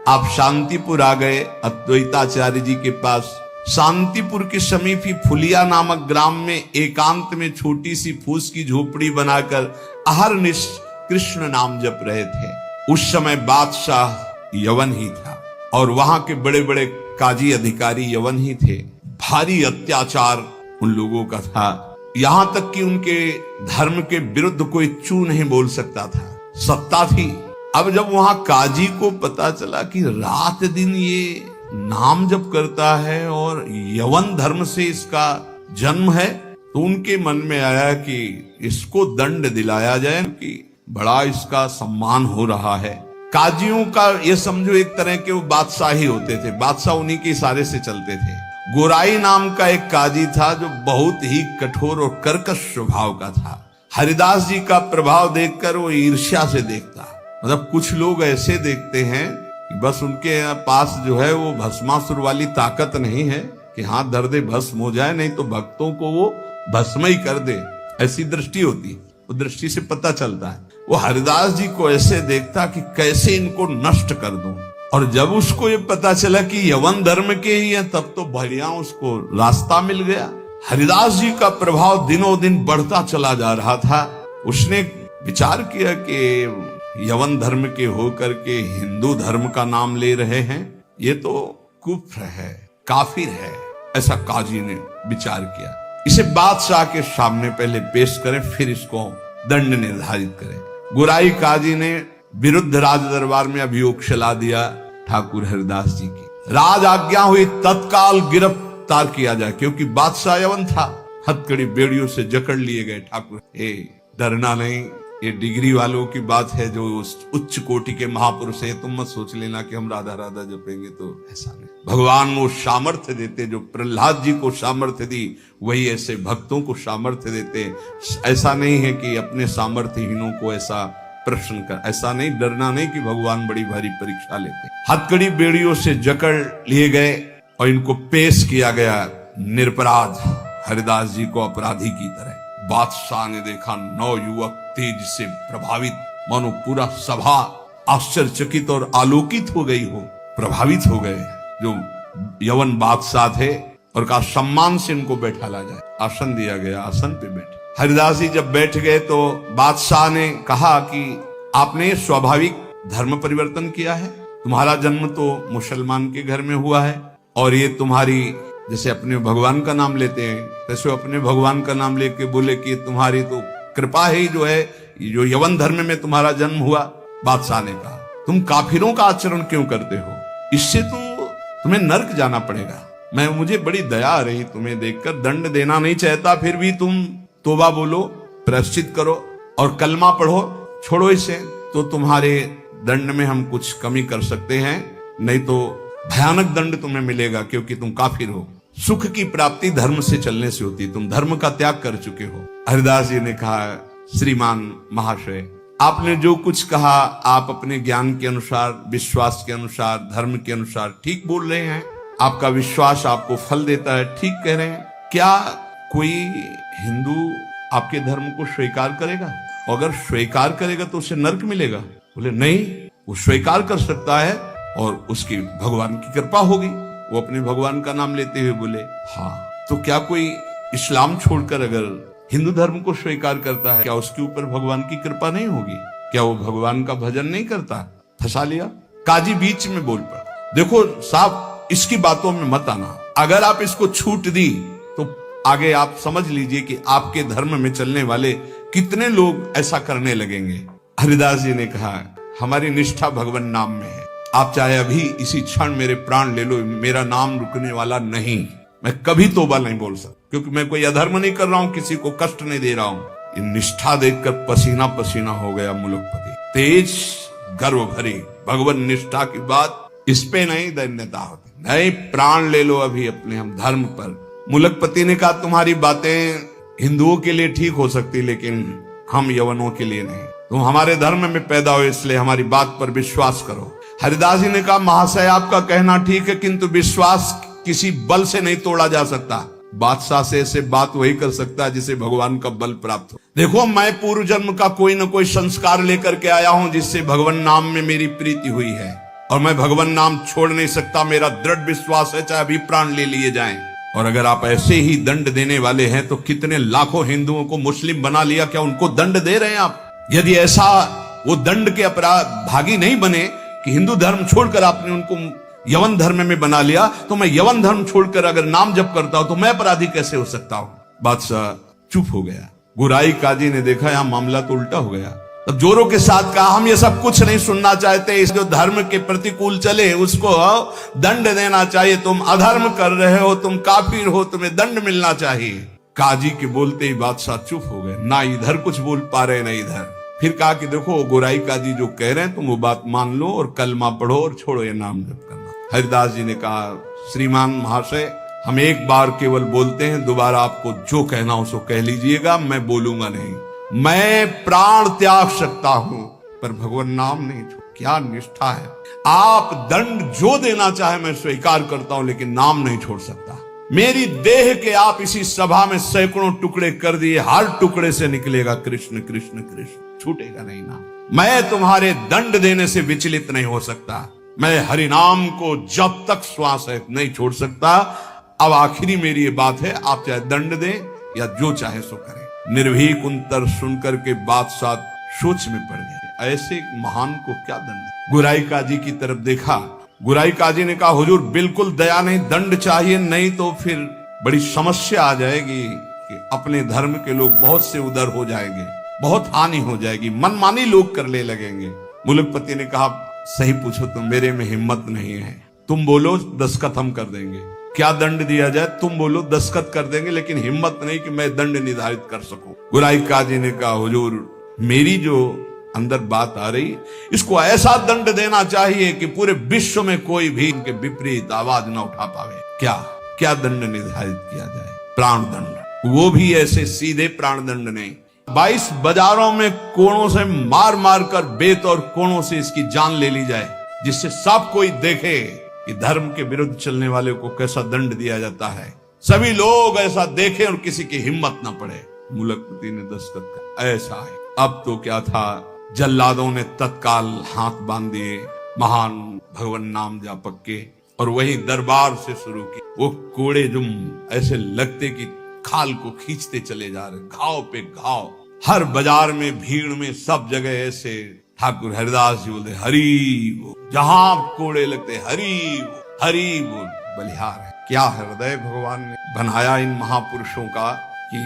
आप शांतिपुर आ गए अद्वैताचार्य जी के पास। शांतिपुर के समीप ही फुलिया नामक ग्राम में एकांत में छोटी सी फूस की झोपड़ी बनाकर अहरनिश कृष्ण नाम जप रहे थे। उस समय बादशाह यवन ही था और वहां के बड़े बड़े काजी अधिकारी यवन ही थे। भारी अत्याचार उन लोगों का था, यहां तक कि उनके धर्म के विरुद्ध कोई चू नहीं बोल सकता था। सत्ता थी। अब जब वहां काजी को पता चला कि रात दिन ये नाम जप करता है और यवन धर्म से इसका जन्म है, तो उनके मन में आया कि इसको दंड दिलाया जाए कि बड़ा इसका सम्मान हो रहा है। काजियों का ये समझो एक तरह के वो बादशाह ही होते थे, बादशाह उन्हीं के इशारे से चलते थे। गोराई नाम का एक काजी था जो बहुत ही कठोर और कर्कश स्वभाव का था। हरिदास जी का प्रभाव देखकर वो ईर्ष्या से देखता। मतलब कुछ लोग ऐसे देखते हैं कि बस उनके पास जो है वो भस्मासुर वाली ताकत नहीं है कि हाथ धर दे भस्म हो जाए, नहीं तो भक्तों को वो भस्म ही कर दे, ऐसी दृष्टि होती है। वो दृष्टि से पता चलता है। वो हरिदास जी को ऐसे देखता कि कैसे इनको नष्ट कर दूं। और जब उसको ये पता चला कि यवन धर्म के ही है, तब तो बढ़िया उसको रास्ता मिल गया। हरिदास जी का प्रभाव दिनों दिन बढ़ता चला जा रहा था। उसने विचार किया कि यवन धर्म के होकर के हिंदू धर्म का नाम ले रहे हैं, ये तो कुफ्र है, काफिर है, ऐसा काजी ने विचार किया। इसे बादशाह के सामने पहले पेश करें, फिर इसको दंड निर्धारित करें। गुराई काजी ने विरुद्ध राज दरबार में अभियोग चला दिया ठाकुर हरिदास जी की। राज आज्ञा हुई तत्काल गिरफ्तार किया जाए, क्योंकि बादशाह यवन था। हथकड़ी बेड़ियों से जकड़ लिए गए। ठाकुर डरना नहीं, ये डिग्री वालों की बात है जो उच्च कोटि के महापुरुष है। तुम मत सोच लेना कि हम राधा राधा जपेंगे, तो ऐसा नहीं। भगवान वो सामर्थ्य देते जो प्रहलाद जी को सामर्थ्य दी, वही ऐसे भक्तों को सामर्थ्य देते। ऐसा नहीं है कि अपने सामर्थ्यहीनों को ऐसा प्रश्न कर, ऐसा नहीं, डरना नहीं कि भगवान बड़ी भारी परीक्षा लेते। हथकड़ी बेड़ियों से जकड़ लिए गए और इनको पेश किया गया निरपराध हरिदास जी को अपराधी की तरह। बादशाह ने देखा 9 युवक तेज से प्रभावित, मानो पूरा सभा आश्चर्यचकित और आलोकित हो गई हो, प्रभावित हो गए जो यवन बादशाह थे, और कहा सम्मान से इनको बैठाला जाए। आसन दिया गया, आसन पे बैठे। हरिदास जी जब बैठ गए तो बादशाह ने कहा कि आपने स्वाभाविक धर्म परिवर्तन किया है, तुम्हारा जन्म तो मुसलमान के घर में हुआ है, और ये तुम्हारी जैसे अपने भगवान का नाम लेते हैं, तैसे अपने भगवान का नाम लेके बोले कि तुम्हारी तो कृपा ही जो है, जो यवन धर्म में तुम्हारा जन्म हुआ। बादशाह ने कहा तुम काफिरों का आचरण क्यों करते हो, इससे तो तुम्हें नर्क जाना पड़ेगा। मुझे बड़ी दया आ रही तुम्हें देखकर, दंड देना नहीं चाहता, फिर भी तुम तोबा बोलो, प्रायश्चित करो और कलमा पढ़ो, छोड़ो इसे, तो तुम्हारे दंड में हम कुछ कमी कर सकते हैं, नहीं तो भयानक दंड तुम्हें मिलेगा, क्योंकि तुम काफिर हो। सुख की प्राप्ति धर्म से चलने से होती, तुम धर्म का त्याग कर चुके हो। हरिदास जी ने कहा श्रीमान महाशय, आपने जो कुछ कहा आप अपने ज्ञान के अनुसार, विश्वास के अनुसार, धर्म के अनुसार ठीक बोल रहे हैं। आपका विश्वास आपको फल देता है, ठीक कह रहे हैं। क्या कोई हिंदू आपके धर्म को स्वीकार करेगा? अगर स्वीकार करेगा तो उसे नर्क मिलेगा। बोले नहीं, वो स्वीकार कर सकता है और उसकी भगवान की कृपा होगी। वो अपने भगवान का नाम लेते हुए बोले हाँ। तो क्या कोई इस्लाम छोड़कर अगर हिंदू धर्म को स्वीकार करता है, क्या उसके ऊपर भगवान की कृपा नहीं होगी? क्या वो भगवान का भजन नहीं करता? फंसा लिया। काजी बीच में बोल पड़ा, देखो साहब, इसकी बातों में मत आना। अगर आप इसको छूट दी तो आगे आप समझ लीजिए कि आपके धर्म में चलने वाले कितने लोग ऐसा करने लगेंगे। हरिदास जी ने कहा हमारी निष्ठा भगवान नाम में है। आप चाहे अभी इसी क्षण मेरे प्राण ले लो, मेरा नाम रुकने वाला नहीं। मैं कभी तोबा नहीं बोल सकता, क्योंकि मैं कोई अधर्म नहीं कर रहा हूं, किसी को कष्ट नहीं दे रहा हूं। ये निष्ठा देखकर पसीना पसीना हो गया मुलुकपति। तेज गर्व भरी भगवान निष्ठा की बात, इस पे नहीं दैन्यता होती। नहीं, प्राण ले लो अभी अपने हम धर्म पर। मुलुकपति ने कहा तुम्हारी बातें हिंदुओं के लिए ठीक हो सकती, लेकिन हम यवनों के लिए नहीं। तुम हमारे धर्म में पैदा हो, इसलिए हमारी बात पर विश्वास करो। हरिदास जी ने कहा महाशय आपका कहना ठीक है, किंतु विश्वास किसी बल से नहीं तोड़ा जा सकता। बादशाह से ऐसे बात वही कर सकता है जिसे भगवान का बल प्राप्त हो। देखो मैं पूर्व जन्म का कोई न कोई संस्कार लेकर के आया हूं, जिससे भगवान नाम में मेरी प्रीति हुई है। और मैं भगवान नाम छोड़ नहीं सकता, मेरा दृढ़ विश्वास है चाहे अभी प्राण ले लिए जाएं। और अगर आप ऐसे ही दंड देने वाले हैं तो कितने लाखों हिंदुओं को मुस्लिम बना लिया, क्या उनको दंड दे रहे हैं आप? यदि ऐसा वो दंड के अपराध भागी नहीं बने कि हिंदू धर्म छोड़कर आपने उनको यवन धर्म में बना लिया, तो मैं यवन धर्म छोड़कर अगर नाम जप करता हूं तो मैं अपराधी कैसे हो सकता हूं? बादशाह चुप हो गया। गुराई काजी ने देखा यहां मामला तो उल्टा हो गया। तब जोरों के साथ कहा, हम ये सब कुछ नहीं सुनना चाहते, इस जो धर्म के प्रतिकूल चले उसको दंड देना चाहिए। तुम अधर्म कर रहे हो, तुम काफिर हो, तुम्हें दंड मिलना चाहिए। काजी के बोलते ही बादशाह चुप हो गए, ना इधर कुछ बोल पा रहे ना इधर। फिर कहा कि देखो गोराई काजी जो कह रहे हैं तुम वो बात मान लो और कलमा पढ़ो और छोड़ो ये नाम जप करना। हरिदास जी ने कहा, श्रीमान महाशय हम एक बार केवल बोलते हैं, दोबारा आपको जो कहना हो सो कह लीजिएगा, मैं बोलूंगा नहीं। मैं प्राण त्याग सकता हूं पर भगवान नाम नहीं छोड़। क्या निष्ठा है! आप दंड जो देना चाहे मैं स्वीकार करता हूं, लेकिन नाम नहीं छोड़ सकता। मेरी देह के आप इसी सभा में सैकड़ों टुकड़े कर दिए, हर टुकड़े से निकलेगा कृष्ण कृष्ण कृष्ण, छूटेगा नहीं नाम। मैं तुम्हारे दंड देने से विचलित नहीं हो सकता। मैं हरिनाम को जब तक श्वास है नहीं छोड़ सकता। अब आखिरी मेरी ये बात है, आप चाहे दंड दें या जो चाहे सो करें। निर्भीक उत्तर सुनकर के बादशाह सोच में पड़ गए, ऐसे महान को क्या दंड? गुराई काजी की तरफ देखा। गुराई काजी ने कहा, हुजूर बिल्कुल दया नहीं, दंड चाहिए, नहीं तो फिर बड़ी समस्या आ जाएगी कि अपने धर्म के लोग बहुत से उधर हो जाएंगे, बहुत हानि हो जाएगी, मनमानी लोग करने लगेंगे। मुलकपति ने कहा, सही पूछो तो मेरे में हिम्मत नहीं है। तुम बोलो दस्तखत हम कर देंगे, क्या दंड दिया जाए तुम बोलो दस्तखत कर देंगे, लेकिन हिम्मत नहीं कि मैं दंड निर्धारित कर सकूं। गुराई काजी ने कहा, हुजूर मेरी जो अंदर बात आ रही, इसको ऐसा दंड देना चाहिए कि पूरे विश्व में कोई भी इनके विपरीत आवाज न उठा पावे। क्या क्या दंड निर्धारित किया जाए? प्राण दंड, वो भी ऐसे सीधे प्राण दंड नहीं, 22 बाजारों में कोड़ों से मार मार कर बेत और कोड़ों से इसकी जान ले ली जाए, जिससे सब कोई देखे कि धर्म के विरुद्ध चलने वाले को कैसा दंड दिया जाता है। सभी लोग ऐसा देखें और किसी की हिम्मत ना पड़े। मुलकपति ने दस्तखत कर, ऐसा है। अब तो क्या था, जल्लादों ने तत्काल हाथ बांध दिए महान भगवान नाम जापक के, और वही दरबार से शुरू की। वो कोड़े जो ऐसे लगते कि खाल को खींचते चले जा रहे, घाव पे घाव, हर बाजार में भीड़ में सब जगह ऐसे। ठाकुर हरिदास जी बोलते, हरि बोल, जहां कोड़े लगते हरि बोल। बलिहार है, क्या हृदय भगवान ने बनाया इन महापुरुषों का कि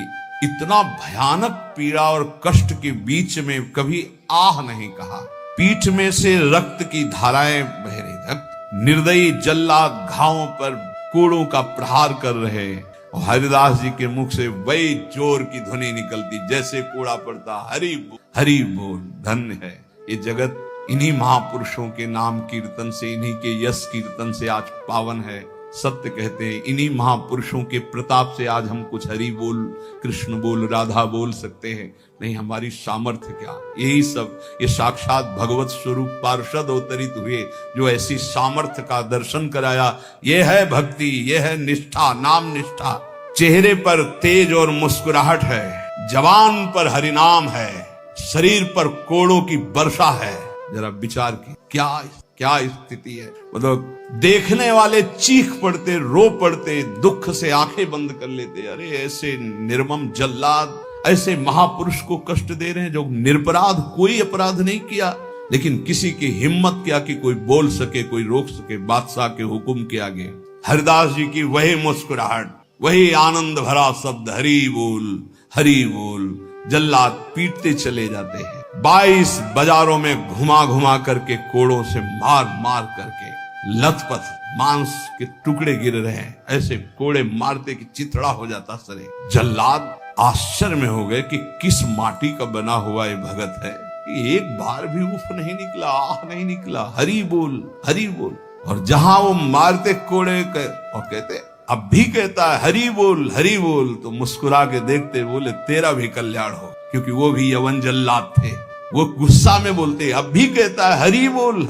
इतना भयानक पीड़ा और कष्ट के बीच में कभी आह नहीं कहा। पीठ में से रक्त की धाराएं बह रही, निर्दयी जल्लाद घावों पर कोड़ों का प्रहार कर रहे, और हरिदास जी के मुख से वही जोर की ध्वनि निकलती जैसे कोड़ा पड़ता, हरि बोल। धन्य है ये जगत इन्हीं महापुरुषों के नाम कीर्तन से, इन्हीं के यश कीर्तन से आज पावन है। सत्य कहते हैं, इन्हीं महापुरुषों के प्रताप से आज हम कुछ हरि बोल, कृष्ण बोल, राधा बोल सकते हैं। नहीं, हमारी सामर्थ्य क्या, यही सब ये साक्षात भगवत स्वरूप पार्षद अवतरित हुए जो ऐसी सामर्थ्य का दर्शन कराया। ये है भक्ति, ये है निष्ठा, नाम निष्ठा। चेहरे पर तेज और मुस्कुराहट है, जवान पर हरिनाम है, शरीर पर कोड़ों की वर्षा है। जरा विचार की क्या स्थिति है। मतलब देखने वाले चीख पड़ते, रो पड़ते, दुख से आंखें बंद कर लेते। अरे ऐसे निर्मम जल्लाद ऐसे महापुरुष को कष्ट दे रहे हैं जो निरपराध, कोई अपराध नहीं किया, लेकिन किसी की हिम्मत क्या कि कोई बोल सके, कोई रोक सके बादशाह के हुक्म के आगे। हरिदास जी की वही मुस्कुराहट, वही आनंद भरा शब्द, हरि बोल। जल्लाद पीटते चले जाते हैं। 22 बाजारों में घुमा घुमा करके कोड़ों से मार मार करके लथपथ मांस के टुकड़े गिर रहे हैं। ऐसे कोड़े मारते कि चिथड़ा हो जाता सरे। जल्लाद आश्चर्य में हो गए कि किस माटी का बना हुआ ये भगत है, एक बार भी उफ नहीं निकला, आह नहीं निकला, हरि बोल। और जहां वो मारते कोड़े और कहते, अब भी कहता है हरि बोल, तो मुस्कुरा के देखते बोले तेरा भी कल्याण हो, क्योंकि वो भी यवन जल्लाद थे। वो गुस्सा में बोलते, अब भी कहता है हरि बोल,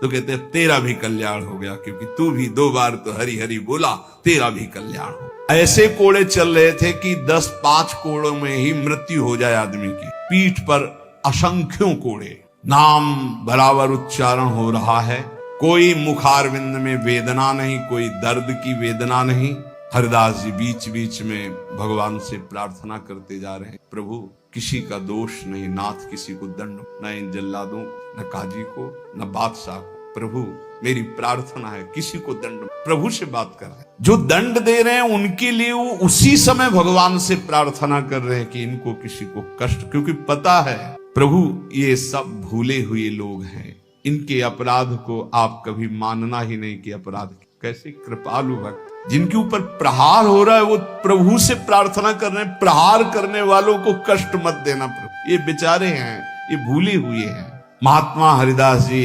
तो कहते तेरा भी कल्याण हो गया, क्योंकि तू भी 2 बार तो हरि बोला, तेरा भी कल्याण हो। ऐसे कोड़े चल रहे थे कि 10-5 कोड़ों में ही मृत्यु हो जाए आदमी की। पीठ पर असंख्यों कोड़े, नाम बराबर उच्चारण हो रहा है, कोई मुखारविंद में वेदना नहीं, कोई दर्द की वेदना नहीं। हरिदास जी बीच बीच में भगवान से प्रार्थना करते जा रहे हैं, प्रभु किसी का दोष नहीं, नाथ किसी को दंड, न इन जल्लादों, न काजी को, न बादशाह को। प्रभु मेरी प्रार्थना है, किसी को दंड, प्रभु से बात कर रहे हैं, जो दंड दे रहे हैं उनके लिए वो उसी समय भगवान से प्रार्थना कर रहे हैं कि इनको किसी को कष्ट, क्योंकि पता है प्रभु ये सब भूले हुए लोग हैं, इनके अपराध को आप कभी मानना ही नहीं कि अपराध। कैसे कृपालु भक्त, जिनके ऊपर प्रहार हो रहा है वो प्रभु से प्रार्थना कर रहे हैं, प्रहार करने वालों को कष्ट मत देना प्रभु, ये बेचारे हैं, ये भूले हुए हैं। महात्मा हरिदास जी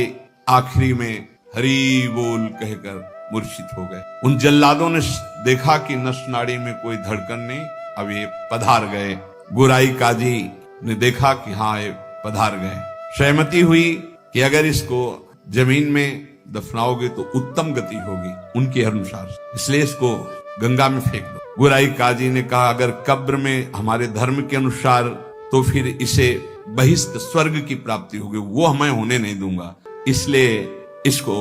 आखिरी में हरि बोल कहकर मूर्छित हो गए। उन जल्लादों ने देखा कि नस नाड़ी में कोई धड़कन नहीं, अब ये पधार गए। गोराई काजी ने देखा कि हाँ ये पधार गए। सहमति हुई कि अगर इसको जमीन में दफनाओगे तो उत्तम गति होगी उनके अनुसार, इसलिए इसको गंगा में फेंक दो। गोराई काजी ने कहा अगर कब्र में हमारे धर्म के अनुसार तो फिर इसे बहिष्ठ स्वर्ग की प्राप्ति होगी, वो मैं होने नहीं दूंगा, इसलिए इसको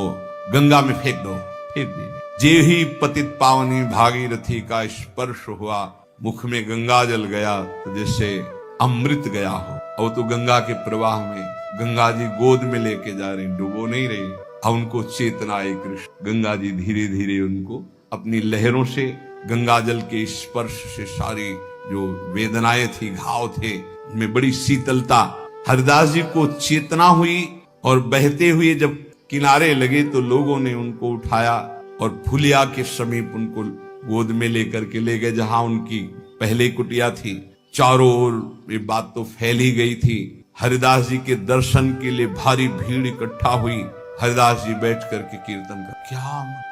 गंगा में फेंक दो। फेंक दीजिए। जे ही पतित पावनी भागीरथी का स्पर्श हुआ, मुख में गंगा जल गया तो जैसे अमृत गया हो। और तो गंगा के प्रवाह में गंगा जी गोद में लेके जा रही, डुबो नहीं रही। अब उनको चेतना आई कृष्ण, गंगा जी धीरे धीरे उनको अपनी लहरों से, गंगा जल के स्पर्श से सारी जो वेदनाएं थी, घाव थे, उनमें बड़ी शीतलता। हरिदास जी को चेतना हुई और बहते हुए जब किनारे लगे तो लोगों ने उनको उठाया और फुलिया के समीप उनको गोद में लेकर के ले गए, जहां उनकी पहले कुटिया थी। चारों ओर ये बात तो फैल ही गई थी। हरिदास जी के दर्शन के लिए भारी भीड़ इकट्ठा हुई। हरिदास जी बैठ करके कीर्तन कर,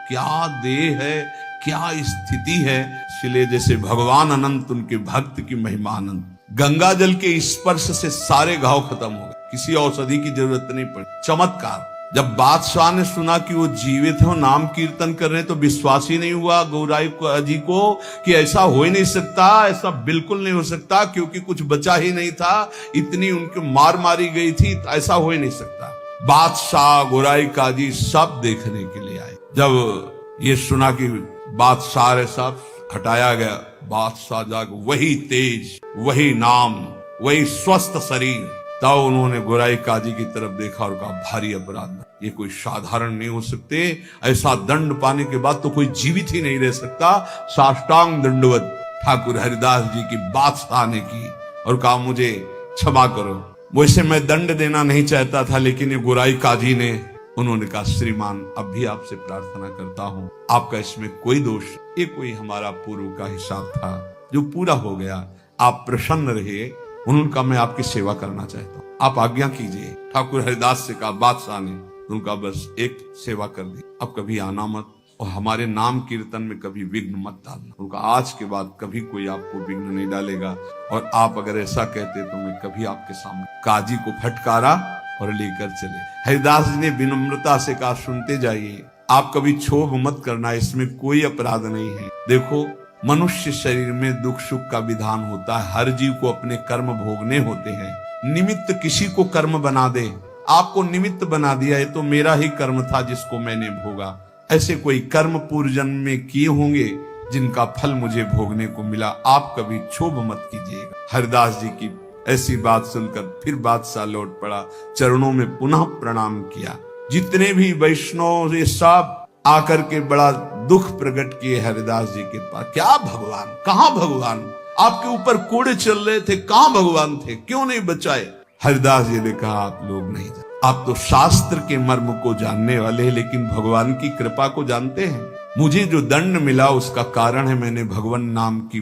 क्या देह है, क्या स्थिति है। इसलिए जैसे भगवान अनंत, उनके भक्त की महिमा अनंत। गंगा जल के स्पर्श से सारे घाव खत्म हो गए, किसी औषधि की जरूरत नहीं पड़ी। चमत्कार। जब बादशाह ने सुना कि वो जीवित हो, नाम कीर्तन कर रहे हैं, तो विश्वास ही नहीं हुआ गौराई जी को कि ऐसा हो ही नहीं सकता, ऐसा बिल्कुल नहीं हो सकता, क्योंकि कुछ बचा ही नहीं था, इतनी उनकी मार मारी गई थी, ऐसा हो ही नहीं सकता। बादशाह, गोराई काजी सब देखने के लिए आए। जब ये सुना कि बादशाह सब हटाया गया, बादशाह जाग, वही तेज, वही नाम, वही स्वस्थ शरीर। तब उन्होंने गोराई काजी की तरफ देखा और कहा भारी अपराध, ये कोई साधारण नहीं हो सकते, ऐसा दंड पाने के बाद तो कोई जीवित ही नहीं रह सकता। साष्टांग दंडवत ठाकुर हरिदास जी की बादशाह ने की और कहा मुझे क्षमा करो, वैसे मैं दंड देना नहीं चाहता था, लेकिन ये गोराई काजी ने, उन्होंने कहा श्रीमान अब भी आपसे प्रार्थना करता हूं, आपका इसमें कोई दोष, ये कोई हमारा पूर्व का हिसाब था जो पूरा हो गया, आप प्रसन्न रहिए। उनका मैं आपकी सेवा करना चाहता हूँ, आप आज्ञा कीजिए। ठाकुर हरिदास से कहा बादशाह ने, उनका बस एक सेवा कर दी, अब कभी आना मत और हमारे नाम कीर्तन में कभी विघ्न मत डालना। उनका आज के बाद कभी कोई आपको विघ्न नहीं डालेगा, और आप अगर ऐसा कहते तो मैं कभी आपके सामने। काजी को फटकारा और लेकर चले। हरिदास जी ने विनम्रता से कहा सुनते जाइए, आप कभी क्षोभ मत करना, इसमें कोई अपराध नहीं है। देखो मनुष्य शरीर में दुख सुख का विधान होता है, हर जीव को अपने कर्म भोगने होते हैं। निमित्त किसी को कर्म बना दे, आपको निमित्त बना दिया, ये तो मेरा ही कर्म था जिसको मैंने भोगा। ऐसे कोई कर्म पूर्व जन्म में किए होंगे जिनका फल मुझे भोगने को मिला, आप कभी क्षोभ मत कीजिएगा। हरिदास जी की ऐसी बात सुनकर फिर बादशाह लौट पड़ा, चरणों में पुनः प्रणाम किया। जितने भी वैष्णव ये सब आकर के बड़ा दुख प्रकट किए हरिदास जी के पास। क्या भगवान, कहाँ भगवान, आपके ऊपर कोड़े चल रहे थे, कहाँ भगवान थे, क्यों नहीं बचाए। हरिदास जी ने कहा आप लोग नहीं जानते, आप तो शास्त्र के मर्म को जानने वाले हैं, लेकिन भगवान की कृपा को जानते हैं। मुझे जो दंड मिला उसका कारण है मैंने भगवान नाम की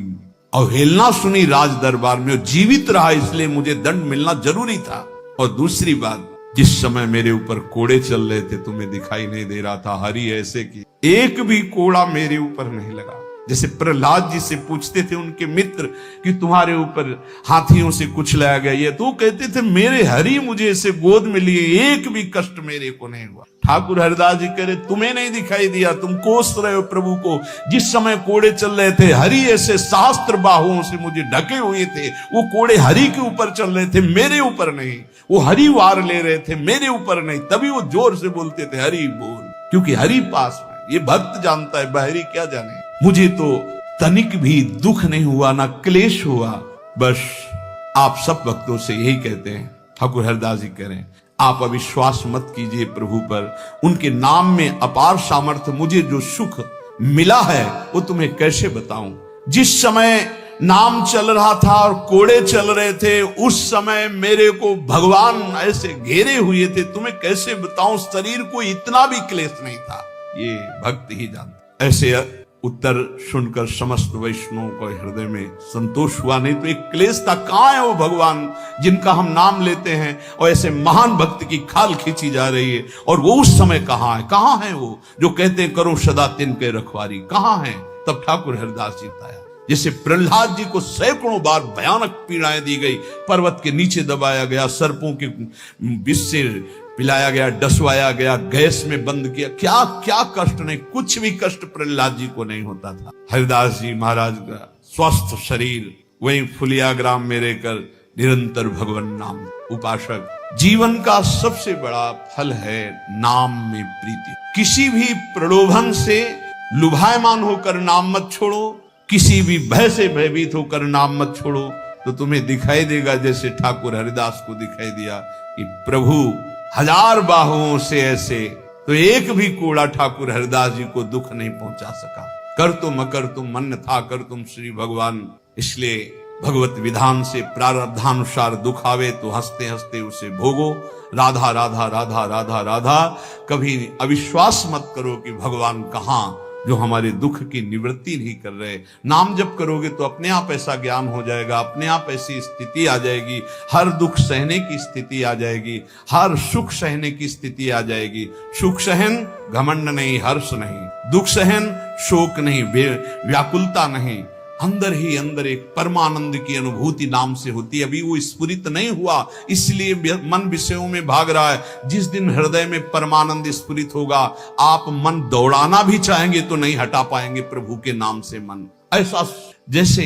अवहेलना सुनी राज दरबार में, जीवित रहा, इसलिए मुझे दंड मिलना जरूरी था। और दूसरी बात, जिस समय मेरे ऊपर कोड़े चल रहे थे तुम्हें दिखाई नहीं दे रहा था, हरि ऐसे की एक भी कोड़ा मेरे ऊपर नहीं लगा। जैसे प्रहलाद जी से पूछते थे उनके मित्र कि तुम्हारे ऊपर हाथियों से कुछ लाया गया, ये तो कहते थे मेरे हरि मुझे ऐसे गोद में लिए, एक भी कष्ट मेरे को नहीं हुआ। ठाकुर हरिदास जी कह रहे तुम्हें नहीं दिखाई दिया, तुम कोस रहे हो प्रभु को। जिस समय कोड़े चल रहे थे हरि ऐसे शास्त्र बाहुओं से मुझे ढके हुए थे, वो कोड़े हरि के ऊपर चल रहे थे, मेरे ऊपर नहीं। वो हरि वार ले रहे थे, मेरे ऊपर नहीं। तभी वो जोर से बोलते थे हरि बोल। क्योंकि हरि पास में। ये भक्त जानता है, बहरी क्या जाने। मुझे तो तनिक भी दुख नहीं हुआ, ना क्लेश हुआ। बस आप सब भक्तों से यही कहते हैं, ठाकुर हरिदास जी कह रहे हैं, आप अविश्वास मत कीजिए प्रभु पर, उनके नाम में अपार सामर्थ्य। मुझे जो सुख मिला है वो तुम्हें कैसे बताऊं। जिस समय नाम चल रहा था और कोड़े चल रहे थे, उस समय मेरे को भगवान ऐसे घेरे हुए थे, तुम्हें कैसे बताऊं। शरीर को इतना भी क्लेश नहीं था, ये भक्त ही जानते। ऐसे उत्तर सुनकर समस्त वैष्णवों को हृदय में संतोष हुआ। नहीं तो एक क्लेश था, कहां है वो भगवान जिनका हम नाम लेते हैं और ऐसे महान भक्त की खाल खींची जा रही है, और वो उस समय कहां है वो जो कहते हैं करो सदा तिनके रखवारी, कहां है। तब ठाकुर हरिदास जी आया। जैसे प्रहलाद जी को सैकड़ों बार भयानक पीड़ाएं दी गई, पर्वत के नीचे दबाया गया, सर्पों के विष से पिलाया गया, डसवाया गया, गैस में बंद किया, क्या क्या कष्ट नहीं, कुछ भी कष्ट प्रहलाद जी को नहीं होता था। हरिदास जी महाराज का स्वस्थ शरीर वहीं फुलिया ग्राम में रहकर निरंतर भगवान नाम उपासक। जीवन का सबसे बड़ा फल है नाम में प्रीति। किसी भी प्रलोभन से लुभायमान होकर नाम मत छोड़ो, किसी भी भय से भयभीत होकर नाम मत छोड़ो, तो तुम्हें दिखाई देगा जैसे ठाकुर हरिदास को दिखाई दिया कि प्रभु हजार बाहुओं से ऐसे, तो एक भी कोड़ा ठाकुर हरिदास जी को दुख नहीं पहुंचा सका। कर तुम अकर तुम मन था कर तुम श्री भगवान। इसलिए भगवत विधान से प्रारब्धानुसार दुख आवे तो हंसते हंसते उसे भोगो। राधा राधा राधा राधा राधा। कभी अविश्वास मत करो कि भगवान कहां, जो हमारे दुख की निवृत्ति नहीं कर रहे। नाम जप करोगे तो अपने आप ऐसा ज्ञान हो जाएगा, अपने आप ऐसी स्थिति आ जाएगी, हर दुख सहने की स्थिति आ जाएगी, हर सुख सहने की स्थिति आ जाएगी। सुख सहन घमंड नहीं, हर्ष नहीं, दुख सहन शोक नहीं, व्याकुलता नहीं, अंदर ही अंदर एक परमानंद की अनुभूति नाम से होती है। अभी वो स्फुरित नहीं हुआ, इसलिए मन विषयों में भाग रहा है। जिस दिन हृदय में परमानंद स्फुरित होगा, आप मन दौड़ाना भी चाहेंगे तो नहीं हटा पाएंगे प्रभु के नाम से मन। ऐसा जैसे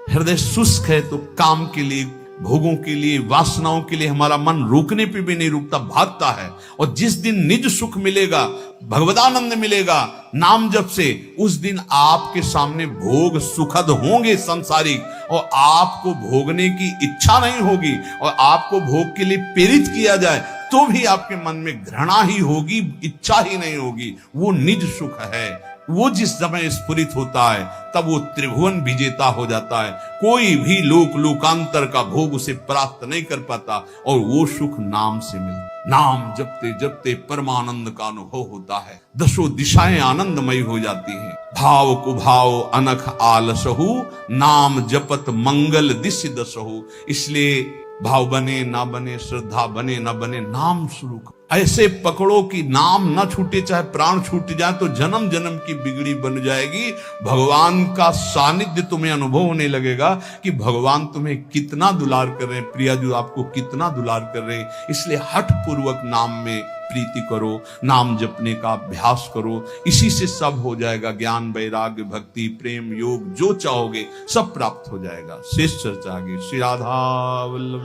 हृदय शुष्क है तो काम के लिए, भोगों के लिए, वासनाओं के लिए हमारा मन रुकने पे भी नहीं रुकता, भागता है। और जिस दिन निज सुख मिलेगा, भगवदानंद मिलेगा नाम जप से, उस दिन आपके सामने भोग सुखद होंगे संसारिक, और आपको भोगने की इच्छा नहीं होगी, और आपको भोग के लिए प्रेरित किया जाए तो भी आपके मन में घृणा ही होगी, इच्छा ही नहीं होगी। वो निज सुख है। वो जिस समय स्फुरित होता है तब वो त्रिभुवन विजेता हो जाता है। कोई भी लोकांतर का भोग उसे प्राप्त नहीं कर पाता, और वो सुख नाम से मिलता। नाम जपते जपते परमानंद का अनुभव होता है, दसों दिशाएं आनंदमयी हो जाती हैं। भाव कुभाव अनख आलसहु, नाम जपत मंगल दिश दसहु। इसलिए भाव बने ना बने, श्रद्धा बने ना बने, नाम शुरू करो। ऐसे पकड़ो कि नाम ना छूटे, चाहे प्राण छूट जाए तो जन्म जन्म की बिगड़ी बन जाएगी। भगवान का सानिध्य तुम्हें अनुभव होने लगेगा कि भगवान तुम्हें कितना दुलार कर रहे हैं, प्रिया जी आपको कितना दुलार कर रहे हैं। इसलिए हठ पूर्वक नाम में प्रीति करो, नाम जपने का अभ्यास करो। इसी से सब हो जाएगा, ज्ञान वैराग्य भक्ति प्रेम योग जो चाहोगे सब प्राप्त हो जाएगा। शेष चर्चा आगे। श्री राधा वल्लभ।